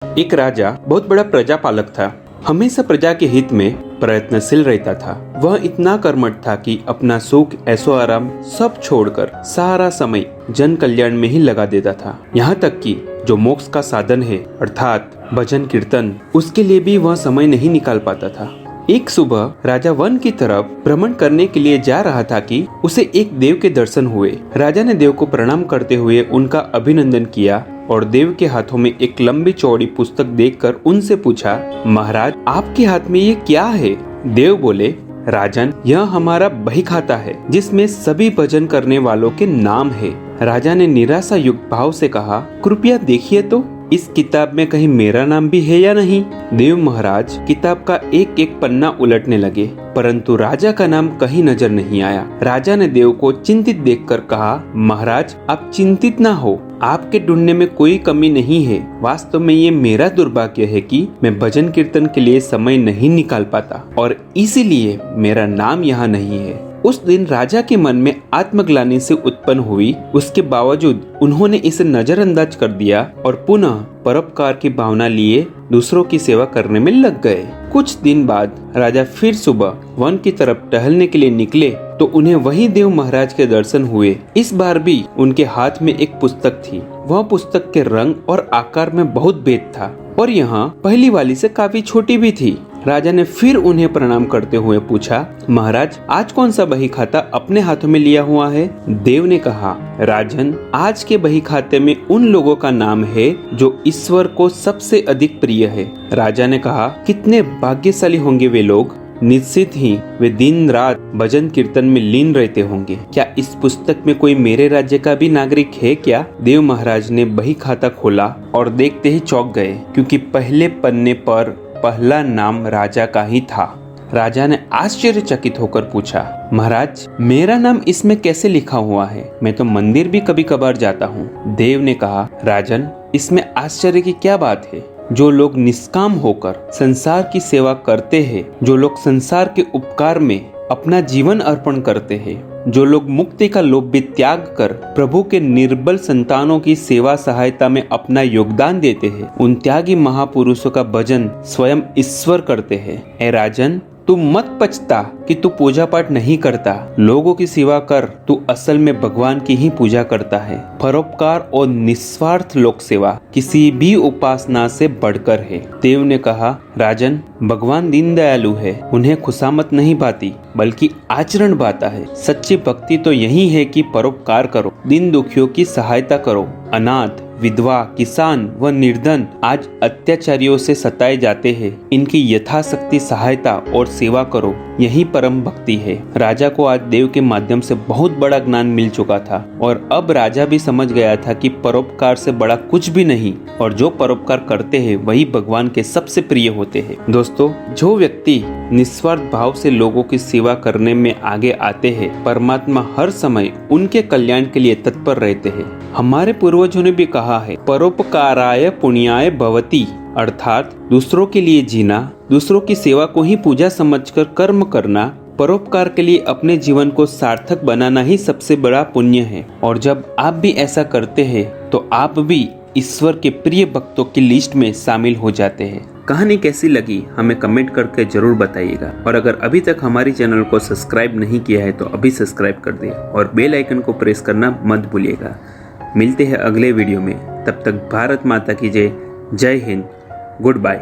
एक राजा बहुत बड़ा प्रजापालक था। हमेशा प्रजा के हित में प्रयत्नशील रहता था। वह इतना कर्मठ था कि अपना सुख ऐशो आराम सब छोड़कर सारा समय जन कल्याण में ही लगा देता था। यहाँ तक कि जो मोक्ष का साधन है अर्थात भजन कीर्तन, उसके लिए भी वह समय नहीं निकाल पाता था। एक सुबह राजा वन की तरफ भ्रमण करने के लिए जा रहा था कि उसे एक देव के दर्शन हुए। राजा ने देव को प्रणाम करते हुए उनका अभिनंदन किया और देव के हाथों में एक लंबी चौड़ी पुस्तक देखकर उनसे पूछा, महाराज आपके हाथ में ये क्या है? देव बोले, राजन यह हमारा बही खाता है जिसमें सभी भजन करने वालों के नाम है। राजा ने निराशा युक्त भाव से कहा, कृपया देखिए तो इस किताब में कहीं मेरा नाम भी है या नहीं? देव महाराज किताब का एक एक पन्ना उलटने लगे, परंतु राजा का नाम कहीं नजर नहीं आया। राजा ने देव को चिंतित देखकर कहा, महाराज आप चिंतित ना हो, आपके ढूंढने में कोई कमी नहीं है। वास्तव में ये मेरा दुर्भाग्य है कि मैं भजन कीर्तन के लिए समय नहीं निकाल पाता और इसीलिए मेरा नाम यहाँ नहीं है। उस दिन राजा के मन में आत्मग्लानि से उत्पन्न हुई। उसके बावजूद उन्होंने इसे नजरअंदाज कर दिया और पुनः परोपकार की भावना लिए दूसरों की सेवा करने में लग गए। कुछ दिन बाद राजा फिर सुबह वन की तरफ टहलने के लिए निकले तो उन्हें वही देव महाराज के दर्शन हुए। इस बार भी उनके हाथ में एक पुस्तक थी। वह पुस्तक के रंग और आकार में बहुत भेद था और यहाँ पहली वाली से काफी छोटी भी थी। राजा ने फिर उन्हें प्रणाम करते हुए पूछा, महाराज आज कौन सा बही खाता अपने हाथों में लिया हुआ है? देव ने कहा, राजन आज के बही खाते में उन लोगों का नाम है जो ईश्वर को सबसे अधिक प्रिय है। राजा ने कहा, कितने भाग्यशाली होंगे वे लोग, निश्चित ही वे दिन रात भजन कीर्तन में लीन रहते होंगे। क्या इस पुस्तक में कोई मेरे राज्य का भी नागरिक है क्या? देव महाराज ने बही खाता खोला और देखते ही चौंक गए, क्योंकि पहले पन्ने पर पहला नाम राजा का ही था। राजा ने आश्चर्यचकित होकर पूछा, महाराज मेरा नाम इसमें कैसे लिखा हुआ है? मैं तो मंदिर भी कभी कभार जाता हूँ। देव ने कहा, राजन इसमें आश्चर्य की क्या बात है? जो लोग निष्काम होकर संसार की सेवा करते हैं, जो लोग संसार के उपकार में अपना जीवन अर्पण करते हैं, जो लोग मुक्ति का लोभ भी त्याग कर प्रभु के निर्बल संतानों की सेवा सहायता में अपना योगदान देते हैं, उन त्यागी महापुरुषों का भजन स्वयं ईश्वर करते हैं। ए राजन तू मत पछता कि तू पूजा पाठ नहीं करता, लोगों की सेवा कर, तू असल में भगवान की ही पूजा करता है। परोपकार और निस्वार्थ लोक सेवा किसी भी उपासना से बढ़कर है। देव ने कहा, राजन भगवान दीन दयालु है, उन्हें खुशामत नहीं पाती बल्कि आचरण पाता है। सच्ची भक्ति तो यही है कि परोपकार करो, दीन दुखियों की सहायता करो। अनाथ विधवा किसान व निर्धन आज अत्याचारियों से सताए जाते हैं, इनकी यथाशक्ति सहायता और सेवा करो, यही परम भक्ति है। राजा को आज देव के माध्यम से बहुत बड़ा ज्ञान मिल चुका था और अब राजा भी समझ गया था कि परोपकार से बड़ा कुछ भी नहीं और जो परोपकार करते हैं वही भगवान के सबसे प्रिय होते हैं। दोस्तों, जो व्यक्ति निस्वार्थ भाव से लोगों की सेवा करने में आगे आते हैं, परमात्मा हर समय उनके कल्याण के लिए तत्पर रहते हैं। हमारे पूर्वजों ने भी कहा है, परोपकाराय पुण्याय भवति, अर्थात दूसरों के लिए जीना, दूसरों की सेवा को ही पूजा समझकर कर्म करना, परोपकार के लिए अपने जीवन को सार्थक बनाना ही सबसे बड़ा पुण्य है। और जब आप भी ऐसा करते हैं तो आप भी ईश्वर के प्रिय भक्तों की लिस्ट में शामिल हो जाते हैं। कहानी कैसी लगी हमें कमेंट करके जरूर बताइएगा और अगर अभी तक हमारी चैनल को सब्सक्राइब नहीं किया है तो अभी सब्सक्राइब कर दें और बेल आइकन को प्रेस करना मत भूलिएगा। मिलते हैं अगले वीडियो में, तब तक भारत माता की जय। जय हिंद, गुड बाय।